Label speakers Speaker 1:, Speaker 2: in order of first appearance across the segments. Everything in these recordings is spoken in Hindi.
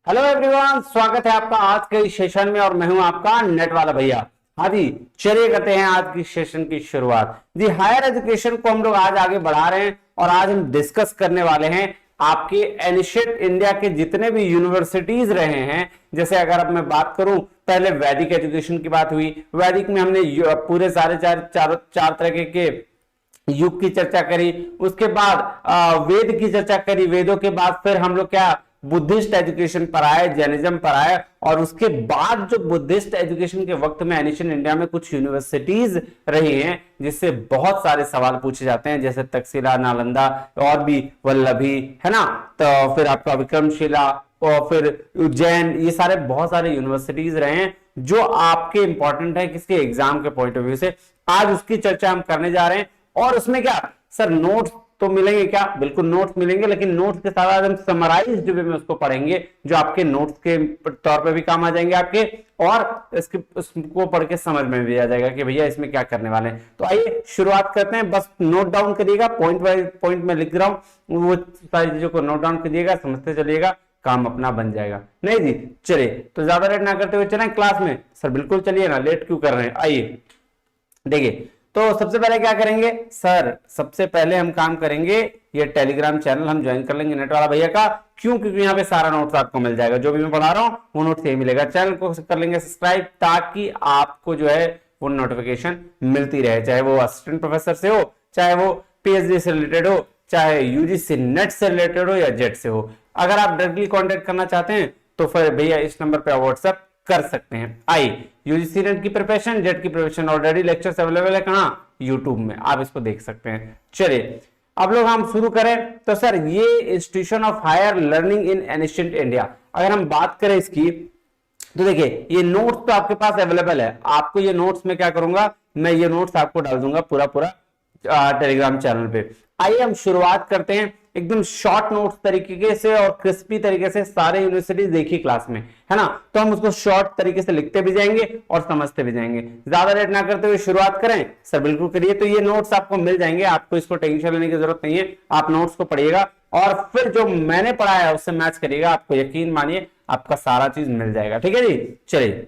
Speaker 1: हेलो एवरीवन, स्वागत है आपका आज के इस सेशन में और मैं हूं आपका नेट वाला भैया। हाँ जी, चलिए करते हैं आज की सेशन की शुरुआत। जी, हायर एजुकेशन को हम लोग आज आगे बढ़ा रहे हैं और आज हम डिस्कस करने वाले हैं आपके एनिशिएंट इंडिया के जितने भी यूनिवर्सिटीज रहे हैं। जैसे अगर अब मैं बात करूं, पहले वैदिक एजुकेशन की बात हुई। वैदिक में हमने पूरे सारे चार तरह के युग की चर्चा करी। उसके बाद वेद की चर्चा करी। वेदों के बाद फिर हम लोग क्या बुद्धिस्ट एजुकेशन पर आए, जैनिज्म पर आए। और उसके बाद जो बुद्धिस्ट एजुकेशन के वक्त में एनिशिएंट इंडिया में कुछ यूनिवर्सिटीज रही हैं जिससे बहुत सारे सवाल पूछे जाते हैं, जैसे तक्षशिला, नालंदा और भी वल्लभी, है ना। तो फिर आपका विक्रमशिला और फिर उज्जैन, ये सारे बहुत सारे यूनिवर्सिटीज रहे हैं जो आपके इंपॉर्टेंट है किसके एग्जाम के पॉइंट ऑफ व्यू से। आज उसकी चर्चा हम करने जा रहे हैं। और उसमें क्या सर नोट्स तो मिलेंगे क्या? बिल्कुल नोट्स मिलेंगे, लेकिन नोट्स के साथ आज हम समराइज्ड वे में उसको पढ़ेंगे जो आपके नोट्स के तौर पे भी काम आ जाएंगे आपके, और इसको पढ़ के समझ में भी आ जाएगा कि भैया इसमें क्या करने वाले हैं। तो आइए शुरुआत करते हैं। बस नोट डाउन करिएगा, पॉइंट बाय पॉइंट में लिख रहा हूं, वो सारी चीजों को नोट डाउन करिएगा, समझते चलिएगा, काम अपना बन जाएगा। नहीं जी, चलिए तो ज्यादा लेट ना करते हुए चलें क्लास में। सर बिल्कुल चलिए ना, लेट क्यों कर रहे हैं। आइए देखिए, तो सबसे पहले क्या करेंगे सर, सबसे पहले हम काम करेंगे, ये टेलीग्राम चैनल हम ज्वाइन कर लेंगे नेट वाला भैया का। क्यों? क्योंकि यहाँ पे सारा नोट्स आपको मिल जाएगा, जो भी मैं पढ़ा रहा हूँ वो नोट्स यही मिलेगा। चैनल को कर लेंगे सब्सक्राइब ताकि आपको जो है वो नोटिफिकेशन मिलती रहे, चाहे वो असिस्टेंट प्रोफेसर से हो, चाहे वो पीएचडी से रिलेटेड हो, चाहे यूजीसी नेट से रिलेटेड हो या जेट से हो। अगर आप डायरेक्टली कॉन्टेक्ट करना चाहते हैं तो फिर भैया इस नंबर पे व्हाट्सएप कर सकते हैं। आइए, यूजीसी नेट की प्रिपरेशन, जेट की प्रिपरेशन ऑलरेडी लेक्चर्स अवेलेबल है कहाँ? यूट्यूब में, आप इसको देख सकते हैं। चलिए अब लोग हम शुरू करें। तो सर ये institution of higher learning in ancient India, अगर हम बात करें इसकी, तो देखिए ये नोट्स तो आपके पास अवेलेबल है। आपको ये नोट्स में क्या करूंगा, मैं ये नोट्स आपको डाल दूंगा पूरा पूरा टेलीग्राम चैनल पे। आइए हम शुरुआत करते हैं एकदम शॉर्ट नोट्स तरीके से और क्रिस्पी तरीके से। सारे यूनिवर्सिटीज एक ही क्लास में है ना, तो हम उसको शॉर्ट तरीके से लिखते भी जाएंगे और समझते भी जाएंगे। ज्यादा लेट ना करते हुए शुरुआत करें। सर बिल्कुल करिए। तो ये नोट्स आपको मिल जाएंगे, आपको इसको टेंशन लेने की जरूरत नहीं है। आप नोट्स को पढ़िएगा और फिर जो मैंने पढ़ा है उससे मैच करिएगा। आपको यकीन मानिए आपका सारा चीज मिल जाएगा। ठीक है जी, चलिए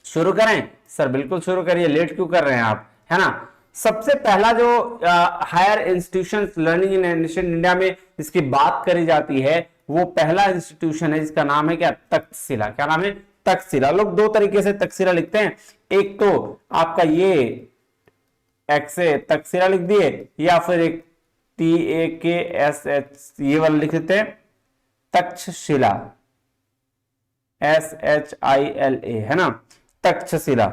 Speaker 1: शुरू करें। सर बिल्कुल शुरू करिए, लेट क्यों कर रहे हैं आप, है ना। सबसे पहला जो higher institution learning in ancient India में जिसकी बात करी जाती है, वो पहला इंस्टीट्यूशन है जिसका नाम है क्या? तक्षशिला। क्या नाम है? तक्षशिला। लोग दो तरीके से तक्षशिला लिखते हैं, एक तो आपका ये एक्स से तक्षशिला लिख दिए, या फिर एक TAKSH ये वाला लिख देते हैं तक्षशिला, SHILA, है ना, तक्षशिला।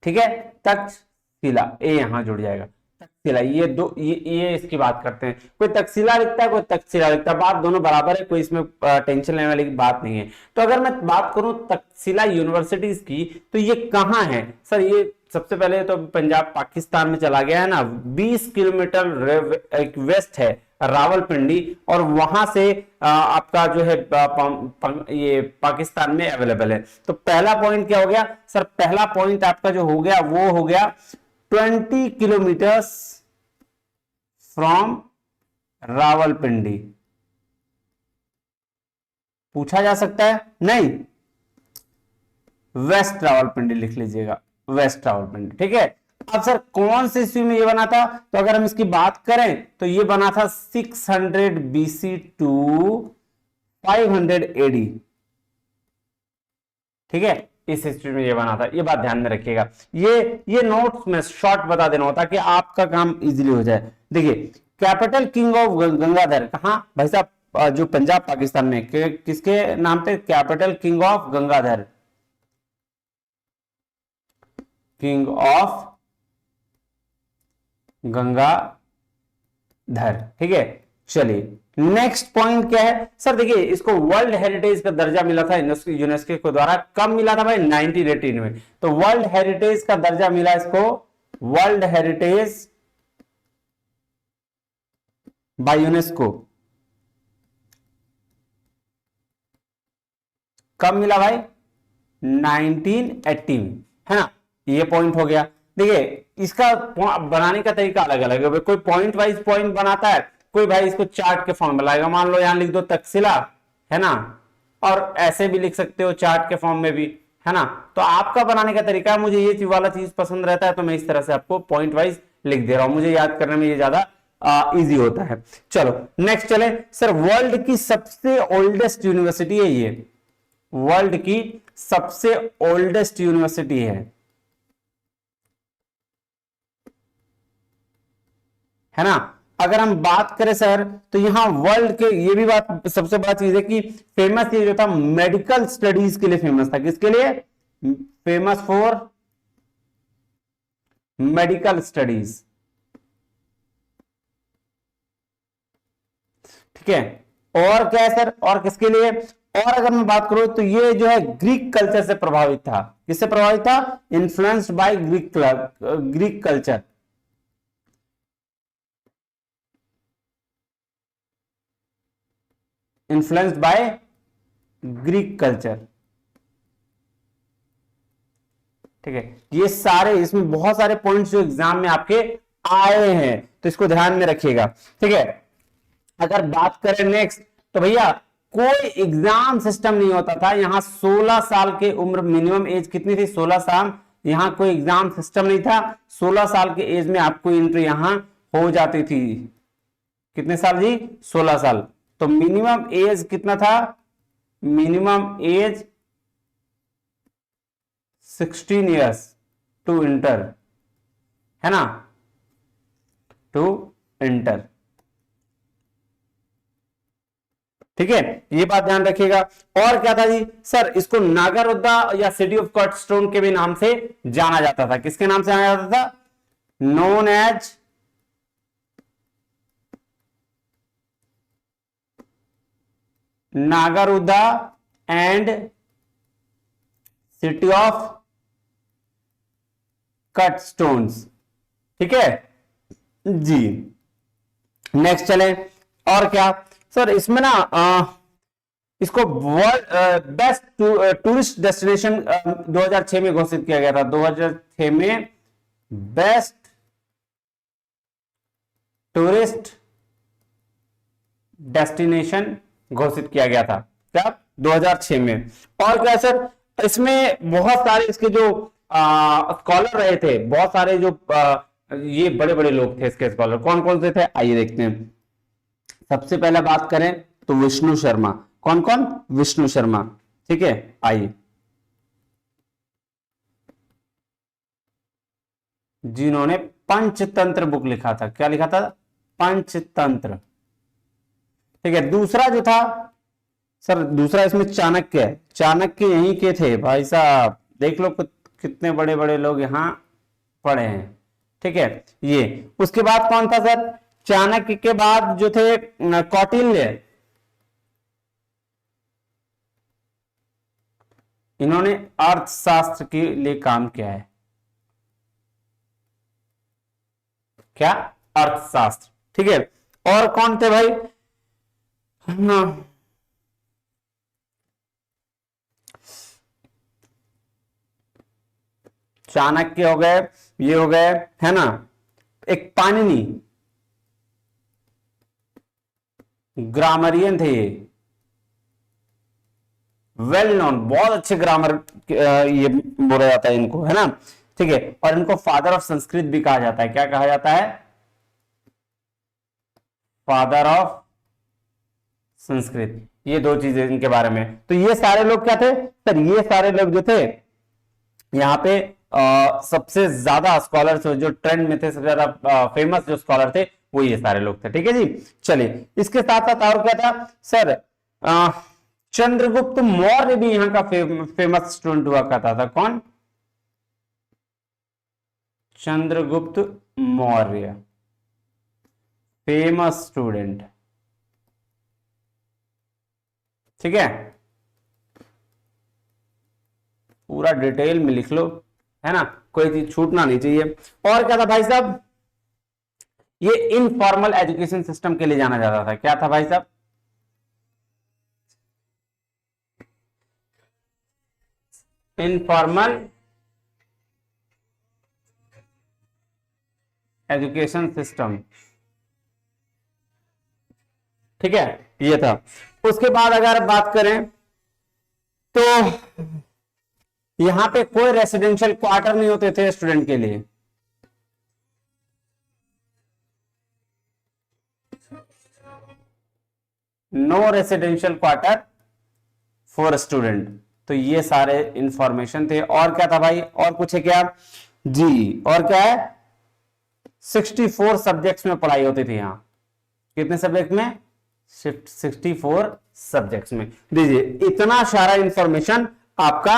Speaker 1: ठीक है, तक्षशिला, ए यहां जुड़ जाएगा, तक्षशिला। ये दो ये इसकी बात करते हैं। कोई तक्षशिला लिखता है, कोई तक्षशिला लिखता है, बात दोनों बराबर है, कोई इसमें टेंशन लेने वाली बात नहीं है। तो अगर मैं बात करूं तक्षशिला यूनिवर्सिटीज की, तो ये कहां है सर? ये सबसे पहले तो पंजाब पाकिस्तान में चला गया है ना, 20 किलोमीटर वेस्ट है रावलपिंडी, और वहां से आपका जो है ये पाकिस्तान में अवेलेबल है। तो पहला पॉइंट क्या हो गया सर? पहला पॉइंट आपका जो हो गया वो हो गया 20 किलोमीटर्स फ्रॉम रावलपिंडी। पूछा जा सकता है नहीं, वेस्ट रावलपिंडी लिख लीजिएगा, वेस्ट रावलपिंडी। ठीक है। अब सर कौन से ईस्वी में ये बना था? तो अगर हम इसकी बात करें तो ये बना था 600 BC टू 500 AD। ठीक है, इस हिस्ट्री में ये बना था, ये बात ध्यान में रखिएगा। ये नोट्स में शॉर्ट बता देना होता कि आपका काम इजीली हो जाए। देखिए, कैपिटल किंग ऑफ गंगाधर कहां भाई साहब? जो पंजाब पाकिस्तान में, किसके नाम पे? Capital king of Gangadhar, king of Gangadhar. ठीक है, चलिए नेक्स्ट पॉइंट क्या है सर? देखिए, इसको वर्ल्ड हेरिटेज का दर्जा मिला था यूनेस्को के द्वारा। कब मिला था भाई? 1918 में। तो वर्ल्ड हेरिटेज का दर्जा मिला इसको, वर्ल्ड हेरिटेज बाय यूनेस्को। कब मिला भाई? 1918 में, है ना। ये पॉइंट हो गया। देखिए, इसका बनाने का तरीका अलग अलग है। कोई पॉइंट वाइज पॉइंट बनाता है, कोई भाई इसको चार्ट के फॉर्म में लाएगा। मान लो यहां लिख दो तक्षशिला, है ना, और ऐसे भी लिख सकते हो चार्ट के फॉर्म में भी, है ना। तो आपका बनाने का तरीका है, मुझे ये वाला चीज पसंद रहता है तो मैं इस तरह से आपको पॉइंट वाइज लिख दे रहा हूं, मुझे याद करने में ये ज्यादा इजी होता है। चलो नेक्स्ट चले सर, वर्ल्ड की सबसे ओल्डेस्ट यूनिवर्सिटी है ये, वर्ल्ड की सबसे ओल्डेस्ट यूनिवर्सिटी है ना। अगर हम बात करें सर तो यहां वर्ल्ड के, ये भी बात सबसे बड़ा चीज है कि फेमस ये जो था मेडिकल स्टडीज के लिए फेमस था, किसके लिए, फेमस फॉर मेडिकल स्टडीज, ठीक है। और क्या है सर, और किसके लिए, और अगर मैं बात करूं तो ये जो है ग्रीक कल्चर से प्रभावित था, किससे प्रभावित था, influenced by Greek culture, influenced by Greek culture, ठीक है। ये सारे, इसमें बहुत सारे पॉइंट्स जो एग्जाम में आपके आए हैं, तो इसको ध्यान में रखिएगा, ठीक है। अगर बात करें नेक्स्ट, तो भैया कोई एग्जाम सिस्टम नहीं होता था यहां, 16 साल के उम्र, मिनिमम एज कितनी थी, 16 साल, यहां कोई एग्जाम सिस्टम नहीं था, 16 साल के एज में आपको एंट्री यहां हो जाती थी, कितने साल जी, 16 साल। तो मिनिमम एज कितना था, minimum age 16 years to enter, है ना, टू इंटर, ठीक है, ये बात ध्यान रखिएगा। और क्या था जी सर, इसको नागारुद्दा या सिटी ऑफ कट स्टोन के भी नाम से जाना जाता था, किसके नाम से जाना जाता था, नोन एज नागारुद्दा and city of cut stones, ठीक है जी। नेक्स्ट चले, और क्या सर, इसमें ना इसको वर्ल्ड बेस्ट टूरिस्ट डेस्टिनेशन 2006 में घोषित किया गया था, 2006 में बेस्ट टूरिस्ट डेस्टिनेशन घोषित किया गया था, क्या, 2006 में। और क्या सर, इसमें बहुत सारे इसके जो स्कॉलर रहे थे, बहुत सारे जो ये बड़े बड़े लोग थे इसके स्कॉलर, कौन कौन से थे, आइए देखते हैं। सबसे पहले बात करें तो विष्णु शर्मा, कौन कौन, विष्णु शर्मा, ठीक है, आइए, जिन्होंने पंचतंत्र बुक लिखा था, क्या लिखा था, पंचतंत्र, ठीक है। दूसरा जो था सर, दूसरा इसमें चाणक्य है, चाणक्य यहीं के थे भाई साहब, देख लो कितने बड़े बड़े लोग यहां पढ़े हैं, ठीक है ये। उसके बाद कौन था सर, चाणक्य के बाद जो थे कौटिल्य, इन्होंने अर्थशास्त्र के लिए काम किया है, क्या, अर्थशास्त्र, ठीक है। और कौन थे भाई, हाँ, चाणक्य हो गए, ये हो गए, है ना। एक पाणिनि, ग्रामरियन थे ये, वेल नोन, बहुत अच्छे ग्रामर ये बोला जाता है इनको, है ना, ठीक है। और इनको फादर ऑफ संस्कृत भी कहा जाता है, क्या कहा जाता है, फादर ऑफ संस्कृत, ये दो चीजें इनके बारे में। तो ये सारे लोग क्या थे सर, ये सारे लोग जो थे यहाँ पे सबसे ज्यादा स्कॉलर्स जो ट्रेंड में थे, सबसे ज्यादा फेमस जो स्कॉलर थे वो ये सारे लोग थे, ठीक है जी। चलिए इसके साथ साथ और क्या था सर, चंद्रगुप्त मौर्य भी यहाँ का फेमस स्टूडेंट हुआ करता था, कौन, चंद्रगुप्त मौर्य, फेमस स्टूडेंट, ठीक है, पूरा डिटेल में लिख लो, है ना, कोई चीज छूटना नहीं चाहिए। और क्या था भाई साहब, ये इनफॉर्मल एजुकेशन सिस्टम के लिए जाना जाता था, क्या था भाई साहब, इनफॉर्मल एजुकेशन सिस्टम, ठीक है, ये था। उसके बाद अगर बात करें तो यहां पे कोई रेसिडेंशियल क्वार्टर नहीं होते थे स्टूडेंट के लिए, no residential quarter for student. तो ये सारे इंफॉर्मेशन थे। और क्या था भाई, और कुछ है क्या जी, और क्या है, 64 सब्जेक्ट्स में पढ़ाई होती थी यहां। कितने सब्जेक्ट में, 64 सब्जेक्ट्स में। दीजिए इतना सारा इंफॉर्मेशन आपका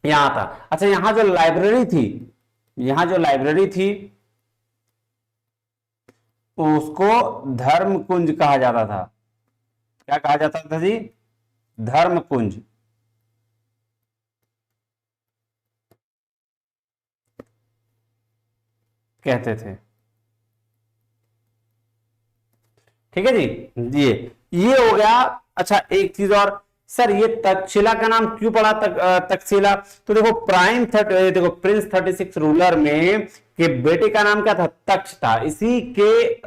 Speaker 1: यहां था। अच्छा यहां जो लाइब्रेरी थी, यहां जो लाइब्रेरी थी उसको धर्म कुंज कहा जाता था। क्या कहा जाता था जी, धर्म कुंज। कहते थे। ठीक है जी, ये हो गया। अच्छा एक चीज और सर, ये तक्षशिला का नाम क्यों पड़ा तक्षशिला? तो देखो देखो प्रिंस 36 रूलर में के बेटे का नाम क्या था, तक्ष था। इसी के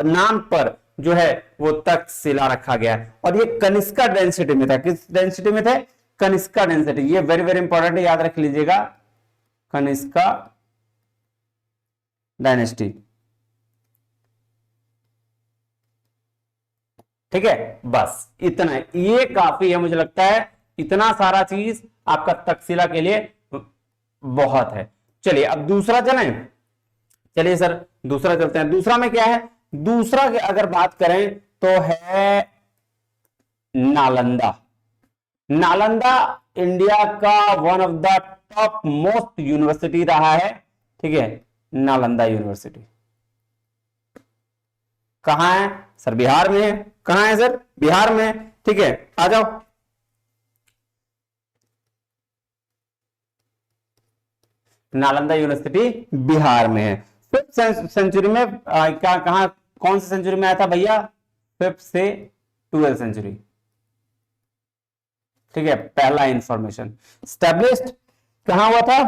Speaker 1: नाम पर जो है वो तक्षशिला रखा गया। और ये कनिष्का डेंसिटी में था। किस डेंसिटी में थे, कनिष्का डेंसिटी। ये वेरी वेरी इंपॉर्टेंट, याद रख लीजिएगा, कनिष्का डायनेस्टी। ठीक है, बस इतना है, ये काफी है मुझे लगता है। इतना सारा चीज आपका तक्षशिला के लिए बहुत है। चलिए अब दूसरा चलें। चलिए सर दूसरा चलते हैं। दूसरा में क्या है, दूसरा की अगर बात करें तो है नालंदा। नालंदा इंडिया का one of the top most university रहा है। ठीक है, नालंदा यूनिवर्सिटी कहां है सर, बिहार में है। कहां है सर, बिहार में। ठीक है, आ जाओ। नालंदा यूनिवर्सिटी बिहार में है। 5th सेंचुरी में क्या, कहां, कौन सी सेंचुरी में आया था भैया, 5th से 12th सेंचुरी। ठीक है, पहला इंफॉर्मेशन स्टैब्लिश्ड कहां हुआ था,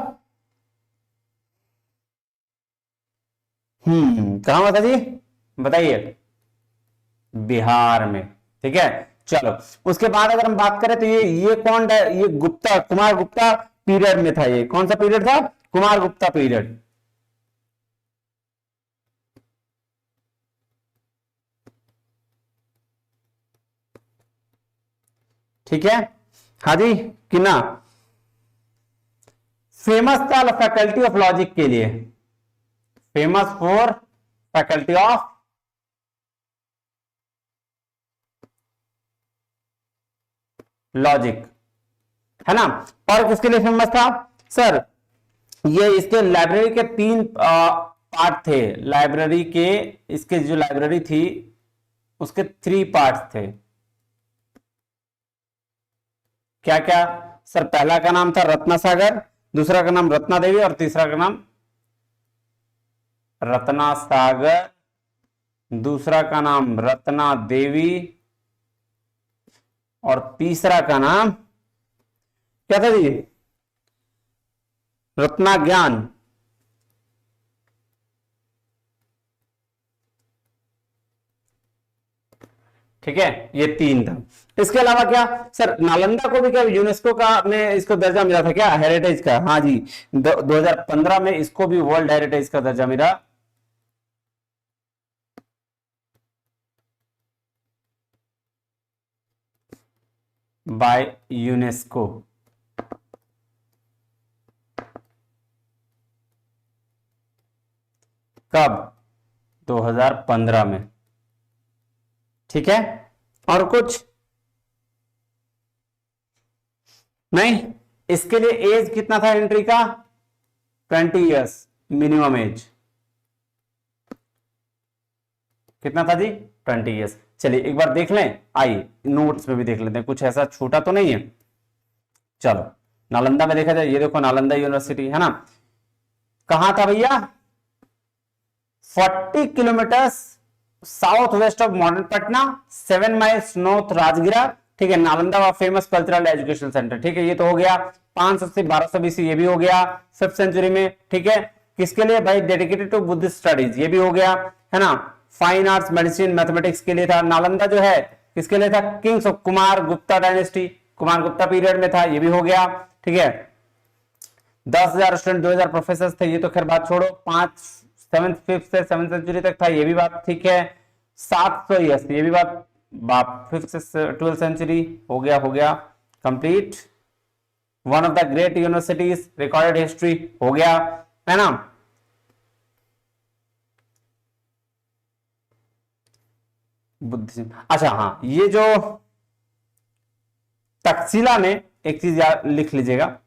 Speaker 1: कहां हुआ था जी, बताइए, बिहार में। ठीक है, चलो उसके बाद अगर हम बात करें तो ये कौन है, ये गुप्ता, कुमार गुप्ता पीरियड में था। ये कौन सा पीरियड था, कुमार गुप्ता पीरियड। ठीक है, हाँ जी कि ना। फेमस था फैकल्टी ऑफ लॉजिक के लिए, famous for faculty of logic, है ना। और किसके लिए फेमस था सर, ये इसके लाइब्रेरी के 3 पार्ट थे। लाइब्रेरी के, इसके जो लाइब्रेरी थी उसके 3 पार्ट थे। क्या क्या सर, पहला का नाम था रत्ना सागर, दूसरा का नाम रत्ना देवी और तीसरा का नाम रत्ना सागर, दूसरा का नाम रत्ना देवी और तीसरा का नाम क्या था जी, रत्ना ज्ञान। ठीक है, ये 3 था। इसके अलावा क्या सर, नालंदा को भी क्या यूनेस्को का में इसको दर्जा मिला था क्या, हेरिटेज का? हाँ जी, 2015 में इसको भी वर्ल्ड हेरिटेज का दर्जा मिला। By UNESCO. कब, 2015 में। ठीक है, और कुछ नहीं। इसके लिए एज कितना था एंट्री का, 20 इयर्स मिनिमम एज। कितना था जी, 20 इयर्स। चलिए एक बार देख लें, आइए नोट्स में भी देख लेते हैं, कुछ ऐसा छूटा तो नहीं है। चलो नालंदा में देखा जाए, ये देखो नालंदा यूनिवर्सिटी है ना, कहां था भैया, 40 kilometre south west of modern Patna, 7 miles north राजगिरा। ठीक है, नालंदा का फेमस कल्चरल एजुकेशन सेंटर। ठीक है, ये तो हो गया 500 से 1200 बीसी, ये भी हो गया 5th सेंचुरी में। ठीक है, किसके लिए भाई, डेडिकेटेड टू बुद्धिस्ट स्टडीज, ये भी हो गया, है ना। फाइन आर्ट्स, मेडिसिन, मैथमेटिक्स के लिए था। नालंदा जो है किसके लिए था, Kings of Kumar Gupta dynasty. Kumar Gupta period में था, ये भी हो गया। ठीक है, 10,000 स्टूडेंट, 2,000 प्रोफेसर थे, ये तो खैर बात छोड़ो। 5th से 7th सेंचुरी तक था, ये भी बात ठीक है। 700 ईयर्स, ये भी बात, बाप 5th से 12th सेंचुरी हो गया complete. One of the great universities, recorded history हो गया, है ना। बुद्धिज्म, अच्छा हाँ, ये जो तक्षशिला में एक चीज लिख लीजिएगा,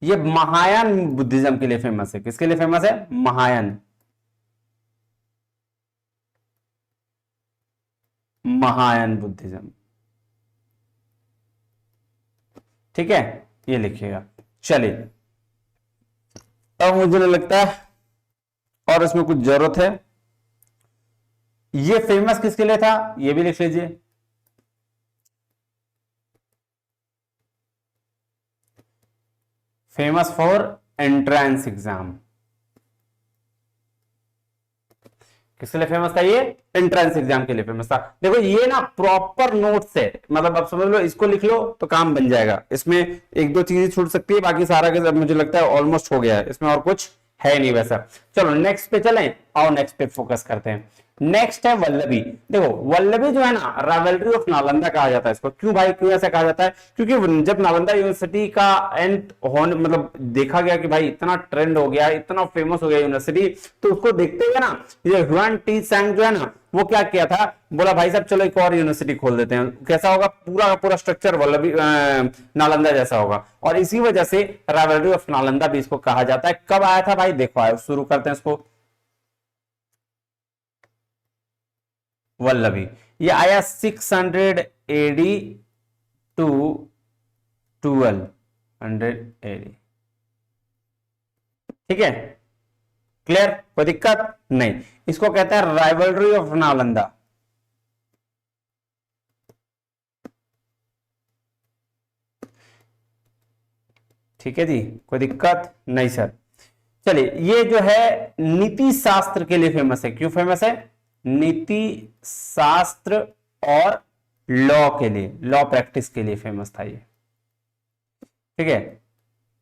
Speaker 1: ये महायान बुद्धिज्म के लिए फेमस है। किसके लिए फेमस है? महायान, महायान बुद्धिज्म। ठीक है, ये लिखिएगा। चलिए, अब मुझे लगता है और इसमें कुछ जरूरत है। ये फेमस किसके लिए था, ये भी लिख लीजिए। Famous for entrance exam. किसके लिए फेमस था? ये एंट्रेंस एग्जाम के लिए फेमस था। देखो ये ना प्रॉपर नोट्स है, मतलब आप समझ लो, इसको लिख लो तो काम बन जाएगा। इसमें एक दो चीजें छूट सकती है, बाकी सारा के सब मुझे लगता है ऑलमोस्ट हो गया है, इसमें और कुछ है नहीं वैसा। चलो नेक्स्ट पे चलें और नेक्स्ट पे फोकस करते हैं। नेक्स्ट है वल्लभी। देखो वल्लभी जो है ना, राइवलरी ऑफ नालंदा कहा जाता है इसको। क्यों भाई, क्यों ऐसा कहा जाता है? क्योंकि जब नालंदा यूनिवर्सिटी का एंड होने, मतलब देखा गया कि भाई इतना ट्रेंड हो गया, इतना फेमस हो गया यूनिवर्सिटी, तो उसको देखते हुए ना ये ह्यूआन टी सैंग जो है ना, वो क्या किया था, बोला भाई साहब चलो एक और यूनिवर्सिटी खोल देते हैं। कैसा होगा? पूरा का पूरा स्ट्रक्चर वल्लभी नालंदा जैसा होगा, और इसी वजह से राइवलरी ऑफ नालंदा भी इसको कहा जाता है। कब आया था भाई? देखो आया, शुरू करते हैं इसको। वल्लभी ये आया 600 एडी टू 1200 एडी। ठीक है, क्लियर, कोई दिक्कत नहीं। इसको कहते हैं राइवलरी ऑफ नालंदा। ठीक है जी, कोई दिक्कत नहीं सर। चलिए, ये जो है नीति शास्त्र के लिए फेमस है। क्यों फेमस है? नीति शास्त्र और लॉ के लिए, लॉ प्रैक्टिस के लिए फेमस था ये। ठीक है,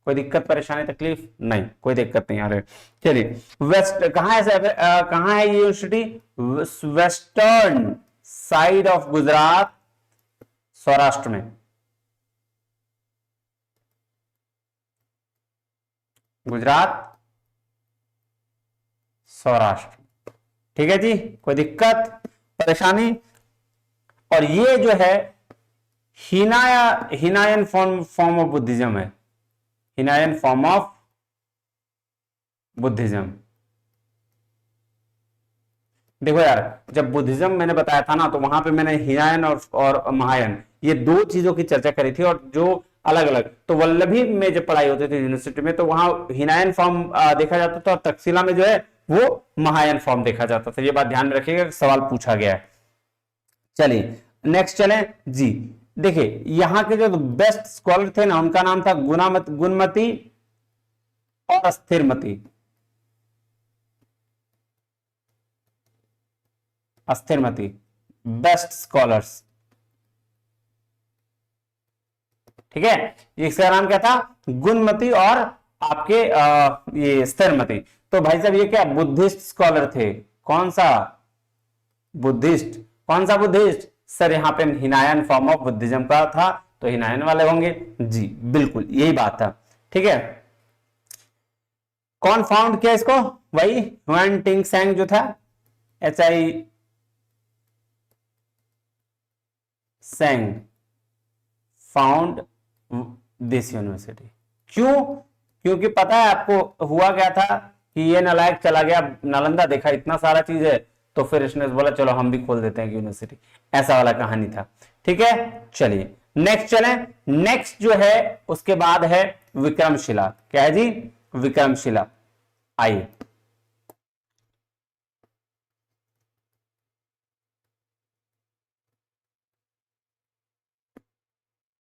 Speaker 1: कोई दिक्कत परेशानी तकलीफ नहीं, कोई दिक्कत नहीं आ रही। चलिए, वेस्ट कहां है सर, कहां है ये university? Western side of Gujarat, Saurashtra में। गुजरात, सौराष्ट्र। ठीक है जी, कोई दिक्कत परेशानी? और ये जो है हिनायन फॉर्म ऑफ बुद्धिज्म है। Hinayana form of Buddhism. देखो यार, जब बुद्धिज्म मैंने बताया था ना, तो वहां पे मैंने हिनायन और महायान, ये दो चीजों की चर्चा करी थी, और जो अलग अलग, तो वल्लभी में जब पढ़ाई होती थी यूनिवर्सिटी में, तो वहां हिनायन फॉर्म देखा जाता था, और तक्षशिला में जो है वो महायान फॉर्म देखा जाता था। ये बात ध्यान में रखिएगा, सवाल पूछा गया है। चलिए नेक्स्ट चलें जी। देखिए यहां के जो बेस्ट स्कॉलर थे ना, उनका नाम था गुणमती और अस्थिरमती। अस्थिरमती बेस्ट स्कॉलर्स। ठीक है, इसका नाम क्या था? गुणमती और आपके ये स्थिरमती। तो भाई साहब ये क्या बुद्धिस्ट स्कॉलर थे? कौन सा बुद्धिस्ट? कौन सा बुद्धिस्ट सर? यहाँ पे हिनायन फॉर्म ऑफ बुद्धिज्म का था, तो हिनायन वाले होंगे जी, बिल्कुल यही बात था। ठीक है, कौन फाउंड किया इसको? वही ह्यूआन टी सैंग जो था, HI सैंग फाउंड दिस यूनिवर्सिटी। क्यों? क्योंकि पता है आपको हुआ क्या था कि ये नालायक चला गया नालंदा, देखा इतना सारा चीज है, तो फिर इसने बोला चलो हम भी खोल देते हैं यूनिवर्सिटी। ऐसा वाला कहानी था। ठीक है, चलिए नेक्स्ट चलें। नेक्स्ट जो है उसके बाद है विक्रमशिला। क्या है जी? विक्रमशिला। आइए,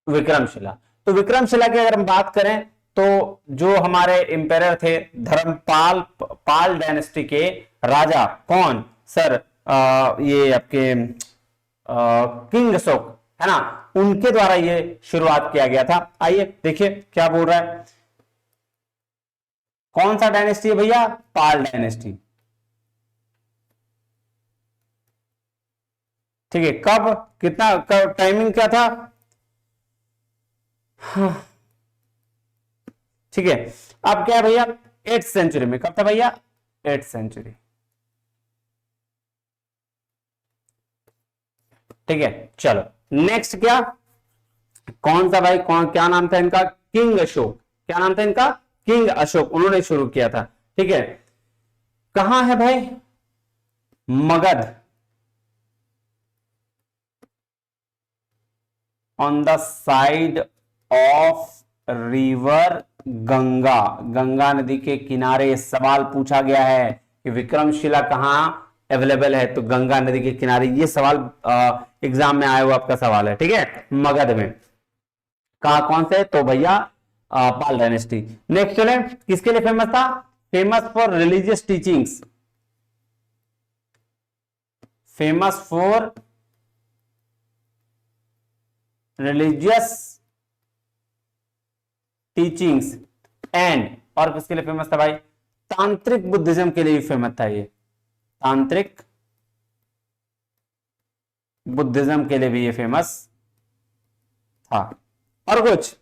Speaker 1: विक्रमशिला। तो विक्रमशिला की अगर हम बात करें, तो जो हमारे एम्पायर थे धर्मपाल, पाल डायनेस्टी के राजा, कौन सर? ये आपके किंग अशोक, है ना, उनके द्वारा ये शुरुआत किया गया था। आइए देखिए क्या बोल रहा है, कौन सा डायनेस्टी है भैया, पाल डायनेस्टी। ठीक है, कब, कितना, कब, टाइमिंग क्या था, हाँ, ठीक है। अब क्या है भैया, 8th सेंचुरी में, कब था भैया, 8th सेंचुरी। ठीक है, चलो नेक्स्ट क्या, कौन सा भाई, कौन, क्या नाम था इनका, किंग अशोक। क्या नाम था इनका, किंग अशोक, उन्होंने शुरू किया था। ठीक है, कहां है भाई, Magadh, on the side of river Ganga, Ganga नदी के किनारे। सवाल पूछा गया है कि विक्रमशिला कहां अवेलेबल है, तो गंगा नदी के किनारे। ये सवाल एग्जाम में आया हुआ आपका सवाल है। ठीक है, मगध में, कहा, कौन से, तो भैया पाल डायनेस्टी। नेक्स्ट चले, किसके लिए फेमस था, famous for religious teachings, famous for religious teachings and, और किसके लिए फेमस था भाई, तांत्रिक बुद्धिज्म के लिए भी फेमस था ये, तांत्रिक बुद्धिज्म के लिए भी ये फेमस था। और कुछ,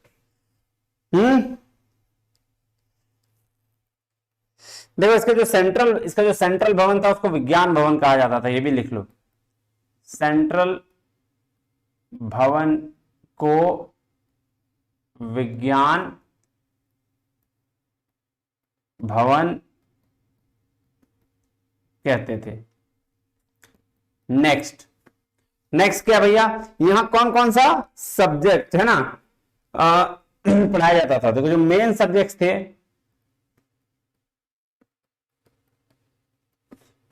Speaker 1: देखो इसका जो सेंट्रल भवन था उसको विज्ञान भवन कहा जाता था, ये भी लिख लो, सेंट्रल भवन को विज्ञान भवन कहते थे। नेक्स्ट, नेक्स्ट क्या भैया, यहां कौन कौन सा सब्जेक्ट है ना पढ़ाया जाता था, देखो जो मेन सब्जेक्ट्स थे।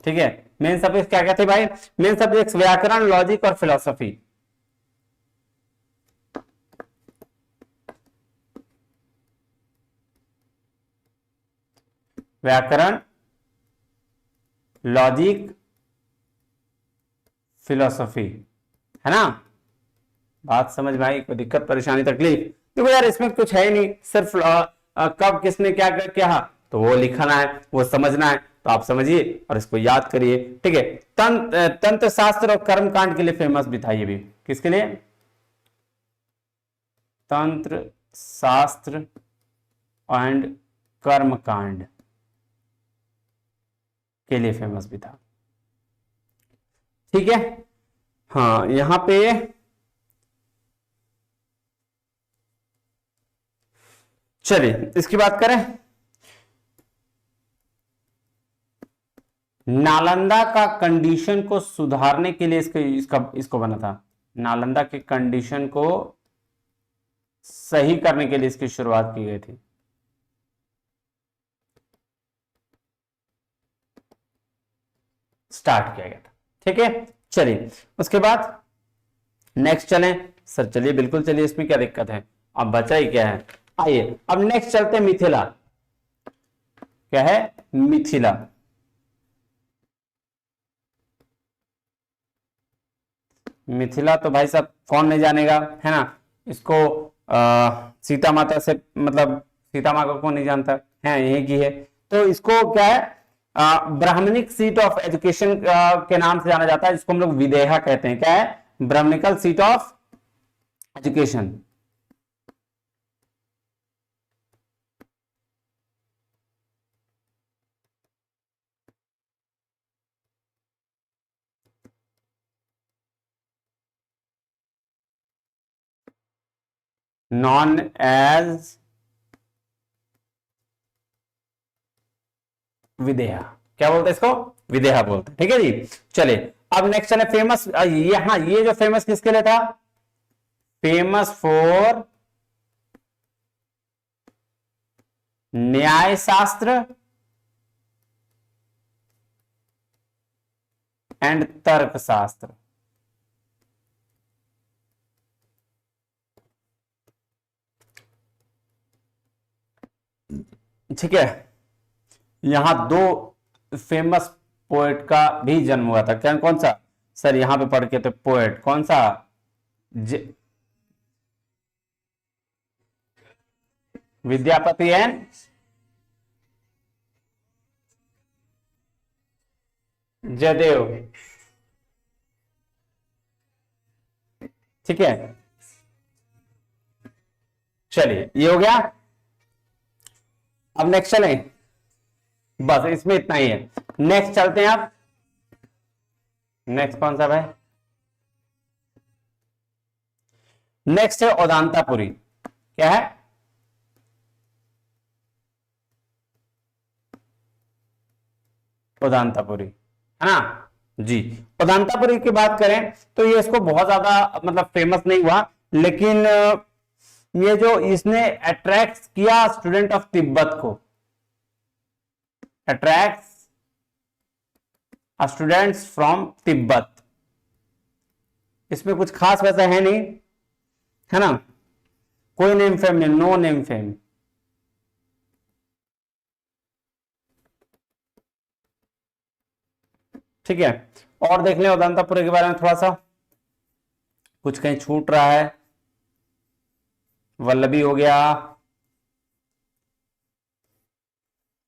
Speaker 1: ठीक है, मेन सब्जेक्ट क्या क्या थे भाई, मेन सब्जेक्ट्स व्याकरण, लॉजिक और फिलोसफी। व्याकरण, लॉजिक, फिलोसफी, है ना, बात समझ में आई, कोई दिक्कत परेशानी तकलीफ, देखो यार इसमें कुछ है ही नहीं, सिर्फ कब किसने क्या क्या, तो वो लिखना है, वो समझना है, तो आप समझिए और इसको याद करिए। ठीक है, तंत्र शास्त्र और कर्मकांड के लिए फेमस भी था ये भी, किसके लिए, तंत्र शास्त्र एंड कर्मकांड के लिए फेमस भी था। ठीक है, हाँ यहां पे चलिए इसकी बात करें, नालंदा का कंडीशन को सुधारने के लिए इसको बना था, नालंदा के कंडीशन को सही करने के लिए इसकी शुरुआत की गई थी। स्टार्ट किया गया था। ठीक है, चलिए उसके बाद नेक्स्ट चलें, सर चलिए बिल्कुल चलिए, इसमें क्या दिक्कत है, अब बचा ही क्या है। आइए अब नेक्स्ट चलते हैं मिथिला, क्या है, मिथिला। मिथिला तो भाई साहब कौन नहीं जानेगा, है ना, इसको सीता माता से, मतलब सीता माँ को कौन नहीं जानता है, यही की है। तो इसको क्या है, ब्राह्मणिक सीट ऑफ एजुकेशन के नाम से जाना जाता है, जिसको हम लोग विदेहा कहते हैं। क्या है, Brahmanical seat of education. Known as Videha, क्या बोलते हैं इसको, विदेहा बोलते हैं। ठीक है जी, चलिए अब नेक्स्ट चले, फेमस, यहां ये जो फेमस किसके लिए था, फेमस फॉर न्याय शास्त्र एंड तर्क शास्त्र। ठीक है, यहां दो फेमस पोएट का भी जन्म हुआ था। क्या, कौन सा, सर यहां पे पढ़ के, तो पोएट कौन सा, विद्यापति एंड जयदेव, ठीक है। चलिए ये हो गया। अब नेक्स्ट चलें, बस इसमें इतना ही है। नेक्स्ट चलते हैं आप। नेक्स्ट कौन सा भाई? नेक्स्ट है उदांतापुरी। क्या है? उदांतापुरी, है ना जी। उदांतापुरी की बात करें तो ये इसको बहुत ज्यादा मतलब फेमस नहीं हुआ, लेकिन ये जो इसने अट्रैक्ट किया स्टूडेंट ऑफ तिब्बत को, अट्रैक्ट्स स्टूडेंट्स फ्रॉम तिब्बत, इसमें कुछ खास वैसा है नहीं, है ना। कोई नेम फेम नहीं, नो नेम फेम। ठीक है, और देख लें उदांतापुरी के बारे में थोड़ा सा, कुछ कहीं छूट रहा है। वल्लभी हो गया,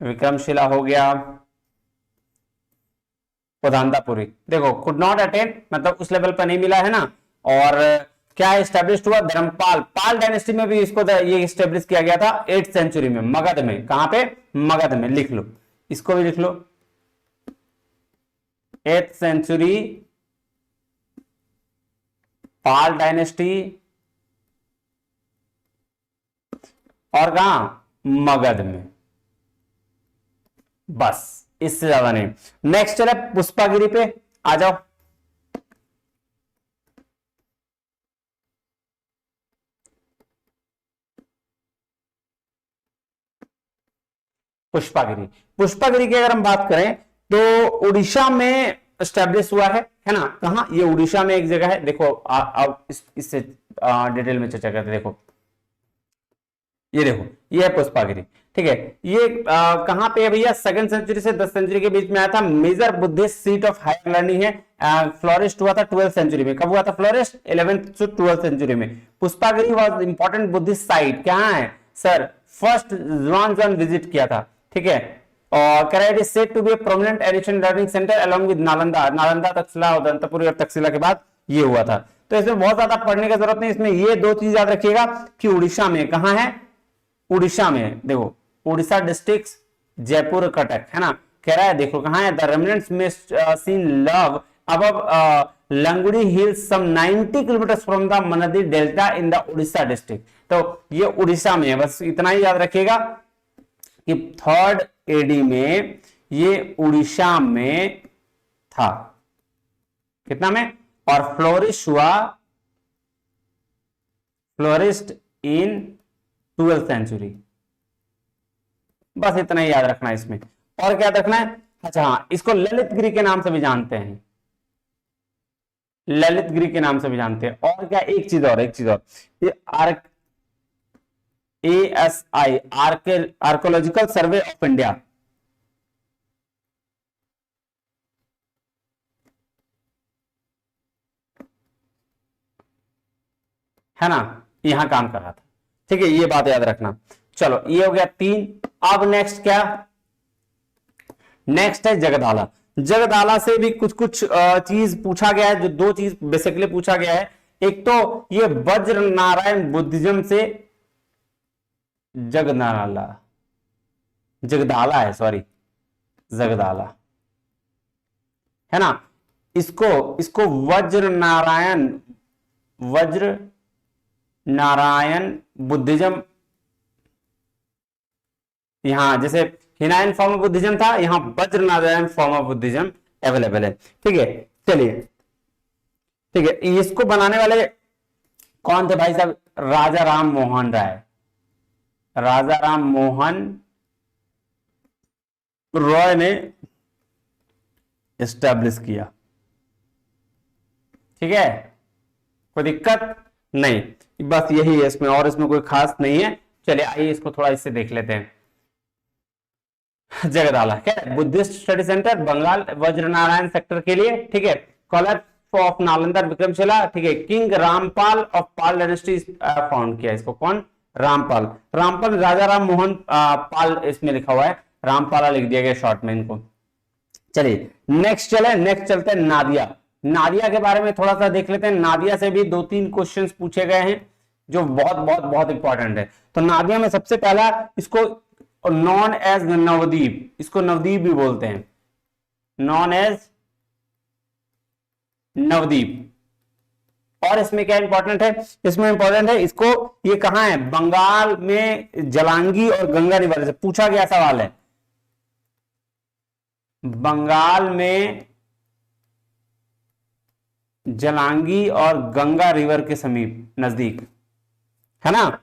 Speaker 1: विक्रमशिला हो गया, उदांतापुरी देखो कुड नॉट अटेंड, मतलब उस लेवल पर नहीं मिला, है ना। और क्या एस्टेब्लिश हुआ? धर्मपाल, पाल डायनेस्टी में भी इसको ये एस्टेब्लिश किया गया था 8th सेंचुरी में, मगध में। कहां पे? मगध में। लिख लो, इसको भी लिख लो, 8th सेंचुरी, पाल डायनेस्टी, और कहां? मगध में। बस, इससे ज्यादा नहीं। नेक्स्ट चले पुष्पागिरी पे, आ जाओ। पुष्पागिरी, पुष्पागिरी की अगर हम बात करें तो उड़ीसा में स्टैब्लिश हुआ है ना। कहां? ये उड़ीसा में एक जगह है। देखो अब इससे डिटेल में चर्चा करते। देखो ये देखो, ये है पुष्पागिरी, ठीक है। ये कहां पे है भैया? 2nd सेंचुरी से 10th सेंचुरी के बीच में आया था। Major Buddhist seat of higher learning है। फ्लोरिस्ट हुआ था 12th सेंचुरी में। कब हुआ था florist? 11th to 12th century में। पुष्पागिरी वाज इंपॉर्टेंट बुद्धिस्ट साइट। कहां है सर? फर्स्ट जॉन विजिट किया था, ठीक है। और कह रहा है said to be a prominent edition learning centre along with Nalanda. Nalanda, Taxila, Udantapuri और तक्षशिला के बाद ये हुआ था। तो इसमें बहुत ज्यादा पढ़ने की जरूरत नहीं। इसमें ये दो चीज याद रखिएगा कि उड़ीसा में, कहां है? उड़ीसा में। देखो उड़ीसा डिस्ट्रिक्ट, जयपुर, कटक, है ना। कह रहा है देखो कहां है? द रेमिनेंट्स में seen love above Langudi Hills some 90 kilometre from the Mahanadi delta in the Orissa district. तो ये उड़ीसा में है, बस इतना ही याद रखिएगा कि 3rd AD में ये उड़ीसा में था। कितना में? और फ्लोरिश हुआ, फ्लोरिस्ट इन 12th सेंचुरी। बस इतना ही याद रखना है इसमें। और क्या याद रखना है? अच्छा हाँ, इसको ललित गिरी के नाम से भी जानते हैं, ललित गिरी के नाम से भी जानते हैं। और क्या? एक चीज और, ये ASI, archaeological survey of India, है ना, यहां काम कर रहा था, ठीक है। ये बात याद रखना। चलो ये हो गया 3। अब नेक्स्ट क्या? नेक्स्ट है जगदाला। जगदाला से भी कुछ कुछ चीज पूछा गया है, जो 2 चीज बेसिकली पूछा गया है। एक तो ये वज्र नारायण बुद्धिज्म से, जगदाला, जगदाला है, सॉरी जगदाला, है ना। इसको वज्र नारायण बुद्धिज्म, यहां जैसे हिनायन फॉर्म ऑफ बुद्धिज्म था, यहां वज्र Narayan form of Buddhism available है, ठीक है। चलिए ठीक है, इसको बनाने वाले कौन थे भाई साहब? राजा राम मोहन राय, राजा राम मोहन रॉय ने एस्टैब्लिश किया, ठीक है। कोई दिक्कत नहीं, बस यही है इसमें, और इसमें कोई खास नहीं है। चलिए आइए इसको थोड़ा इससे देख लेते हैं। जगदाला क्या है? बुद्धिस्ट स्टडी सेंटर, बंगाल, वज्र नारायण सेक्टर के लिए, ठीक है। स्कॉलर ऑफ नालंदा विक्रमशिला, ठीक है, king Rampal of Pal dynasty found किया। इसको कौन? रामपाल। रामपाल राजा राम मोहन पाल इसमें लिखा हुआ है, रामपाला लिख दिया गया शॉर्ट में इनको। चलिए नेक्स्ट चलते हैं नादिया। नादिया के बारे में थोड़ा सा देख लेते हैं। नादिया से भी 2-3 क्वेश्चंस पूछे गए हैं जो बहुत बहुत बहुत इंपॉर्टेंट है। तो नादिया में सबसे पहला, इसको नॉन एज नवद्वीप, इसको नवद्वीप भी बोलते हैं, नॉन एज नवद्वीप। और इसमें क्या इंपॉर्टेंट है? इसमें इंपॉर्टेंट है इसको, ये कहां है? बंगाल में जलांगी और गंगा रिवर से पूछा गया सवाल है। बंगाल में जलांगी और गंगा रिवर के समीप, नजदीक, है ना।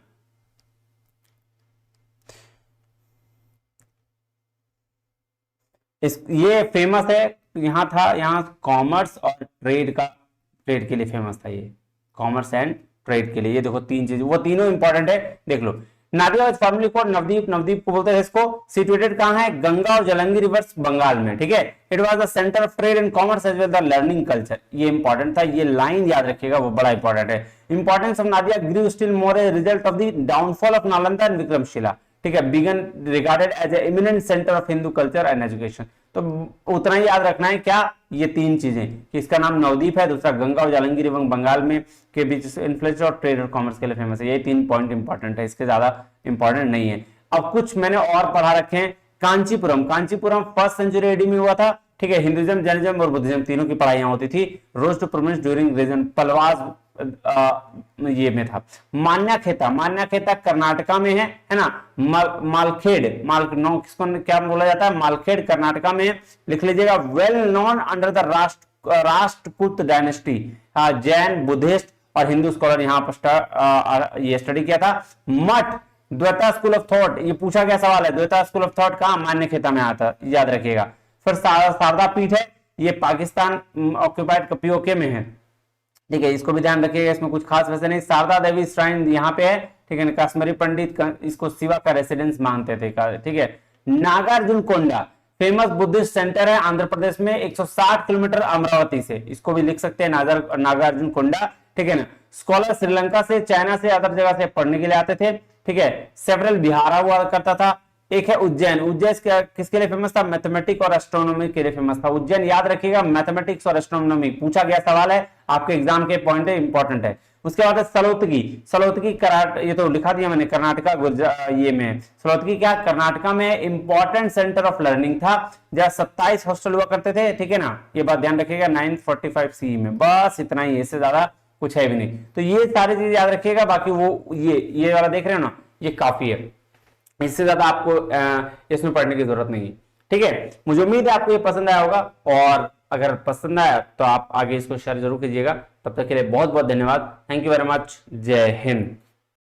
Speaker 1: ये फेमस है, यहां था, यहां कॉमर्स और ट्रेड के लिए फेमस था, ये कॉमर्स एंड ट्रेड के लिए। ये देखो 3 चीज, वो तीनों इंपॉर्टेंट है, देख लो। नादिया फॉर्मली कॉल्ड नवद्वीप, नवद्वीप को बोलते हैं इसको। सिचुएटेड कहां है? गंगा और जलंगी रिवर्स बंगाल में, ठीक है। It was the centre of trade and commerce as well the learning culture. ये इंपॉर्टेंट था, ये लाइन याद रखिएगा, वो बड़ा इंपॉर्टेंट है। Importance of Nadia grew still more as result of the downfall of Nalanda and Vikramshila, ठीक है। Began regarded as a eminent centre of Hindu culture and education. तो उतना ही याद रखना है क्या? ये 3 चीजें, कि इसका नाम नवद्वीप है, दूसरा गंगा और जालंगी रिवर बंगाल में के बीच इन्फ्लुएंस और ट्रेड और कॉमर्स के लिए फेमस है। ये 3 पॉइंट इंपॉर्टेंट है, इसके ज्यादा इंपॉर्टेंट नहीं है। अब कुछ मैंने और पढ़ा रखे हैं। Kanchipuram, Kanchipuram 1st century AD में हुआ था, ठीक है। हिंदुइज्म, जैनिज्म और बुद्धिज्म तीनों की पढ़ाइयां होती थी। रोज टू प्रोमिनेंस ड्यूरिंग रीजन पलवाज ये में था। मान्याखेता, मान्याखेता कर्नाटका में है ना। मालखेड़, मालनो किसको क्या बोला जाता है? मालखेड़ कर्नाटका में, लिख लीजिएगा। Well known under the Rashtrakuta dynasty, Jain, Buddhist और हिंदू स्कॉलर यहाँ पर ये स्टडी किया था। मठ, द्वैता स्कूल ऑफ थॉट, ये पूछा गया सवाल है। द्वैता स्कूल ऑफ थॉट कहां? मान्यखेता में आता, याद रखिएगा। फिर शारदा पीठ है, ये पाकिस्तान ऑक्यूपाइड पीओके में है, ठीक है। इसको भी ध्यान रखिएगा, इसमें कुछ खास वैसे नहीं। शारदा देवी श्राइन यहाँ पे है, ठीक है। कश्मीरी पंडित इसको शिवा का रेसिडेंस मानते थे, ठीक है। नागार्जुन कोंडा फेमस बुद्धिस्ट सेंटर है आंध्र प्रदेश में, 160 किलोमीटर अमरावती से, इसको भी लिख सकते हैं नागार्जुन कोंडा, ठीक है ना। स्कॉलर श्रीलंका से, चाइना से, अदर जगह से पढ़ने के लिए आते थे, ठीक है। सेवरल बिहार हुआ करता था। एक है उज्जैन, उज्जैन किसके लिए फेमस था? मैथमेटिक्स और एस्ट्रोनॉमी के लिए फेमस था उज्जैन, याद रखिएगा। मैथमेटिक्स और एस्ट्रोनॉमी पूछा गया सवाल है, आपके एग्जाम के पॉइंट है, इंपॉर्टेंट है। उसके बाद सलोतगी, सलोतगी ये तो लिखा दिया मैंने, कर्नाटका ये में। सलोतगी क्या? कर्नाटका में इंपॉर्टेंट सेंटर ऑफ लर्निंग था, जहां 27 हॉस्टल हुआ करते थे, ठीक है ना। ये बात ध्यान रखिएगा, 945 CE में, बस इतना ही, इससे ज्यादा कुछ है भी नहीं। तो ये सारी चीज याद रखिएगा, बाकी वो ये वाला देख रहे हो ना, ये काफी है, इससे ज्यादा आपको इसमें पढ़ने की जरूरत नहीं है, ठीक है। मुझे उम्मीद है आपको ये पसंद आया होगा, और अगर पसंद आया तो आप आगे इसको शेयर जरूर कीजिएगा। तब तक के लिए बहुत बहुत धन्यवाद। Thank you very much. जय हिंद।